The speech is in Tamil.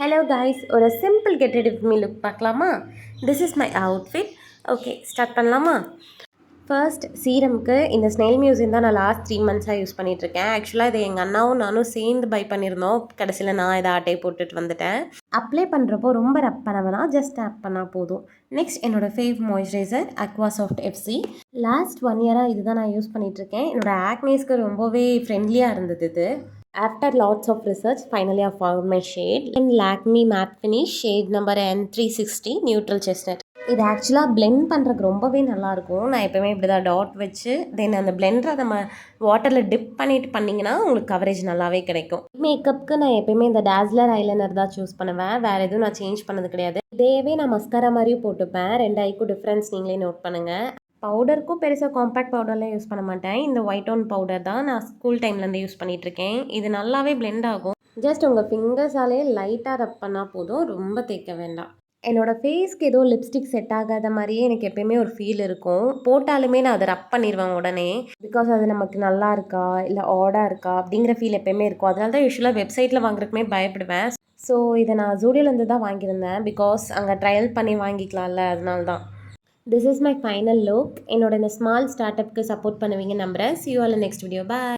Hello guys, ஒரு simple get ready with me look பார்க்கலாமா? This is my outfit. Okay, start பண்ணலாமா? ஃபர்ஸ்ட் சீரம்க்கு இந்த ஸ்னெயில் மியூசியம் தான் நான் லாஸ்ட் 3 மந்த்ஸாக யூஸ் பண்ணிகிட்ருக்கேன். ஆக்சுவலாக இதை எங்கள் அண்ணாவும் நானும் சேர்ந்து பை பண்ணியிருந்தோம். கடைசியில் நான் இதை ஆட்டையை போட்டுட்டு வந்துட்டேன். அப்ளை பண்ணுறப்போ ரொம்ப ரப் பண்ண வேணாம், ஜஸ்ட் டேப் பண்ணால் போதும். நெக்ஸ்ட் என்னோடய ஃபேவ் மாய்ஸ்சரைசர் அக்வாசாஃப்ட் எஃப்சி. லாஸ்ட் 1 இயராக இது தான் நான் யூஸ் பண்ணிகிட்ருக்கேன். என்னோடய ஆக்னேஸ்க்கு ரொம்பவே ஃப்ரெண்ட்லியாக இருந்தது இது. After lots of research, finally I found my shade in Lakme Matte Finish shade number N360 Neutral Chestnut. இது ஆக்சுவலாக பிளெண்ட் பண்ணுறதுக்கு ரொம்பவே நல்லாயிருக்கும். நான் எப்போயுமே இப்படி தான் டாட் வச்சு தென் அந்த பிளெண்டரை நம்ம வாட்டரில் டிப் பண்ணிட்டு பண்ணிங்கன்னா உங்களுக்கு கவரேஜ் நல்லாவே கிடைக்கும். மேக்கப்புக்கு நான் எப்போயுமே இந்த டாஸ்லர் ஐலைனர் தான் சூஸ் பண்ணுவேன். வேறு எதுவும் நான் சேஞ்ச் பண்ணது கிடையாது. இதேவே நான் மஸ்காரா மாதிரியும் போட்டுப்பேன். 2 ஐக்கும் டிஃப்ரென்ஸ் நீங்களே நோட் பண்ணுங்கள். பவுடருக்கும் பெருசாக காம்பேக்ட் பவுடர்லாம் யூஸ் பண்ண மாட்டேன். இந்த ஒயிட் ஒன் பவுடர் தான் நான் ஸ்கூல் டைம்லேருந்து யூஸ் பண்ணிகிட்ருக்கேன். இது நல்லாவே பிளெண்ட் ஆகும். ஜஸ்ட் உங்கள் ஃபிங்கர்ஸாலே லைட்டாக ரப் பண்ணால் போதும், ரொம்ப தேய்க்க வேண்டாம். என்னோடய ஃபேஸ்க்கு ஏதோ லிப்ஸ்டிக் செட் ஆகாத மாதிரியே எனக்கு எப்போயுமே ஒரு ஃபீல் இருக்கும். போட்டாலுமே நான் அதை ரப் பண்ணிடுவேன் உடனே. பிகாஸ் அது நமக்கு நல்லா இருக்கா இல்லை ஆடாக இருக்கா அப்படிங்கிற ஃபீல் எப்போயுமே இருக்கும். அதனால தான் யூஸ்வலாக வெப்சைட்டில் வாங்குறதுக்குமே பயப்படுவேன். ஸோ இதை நான் ஜூடியோலேருந்து தான் வாங்கியிருந்தேன். பிகாஸ் அங்கே ட்ரையல் பண்ணி வாங்கிக்கலாம்ல, அதனால தான். This is my final look. என்னோட இந்த ஸ்மால் ஸ்டார்ட் அப்க்கு சப்போர்ட் பண்ணுவீங்க நம்புறேன். See you all in next video. Bye.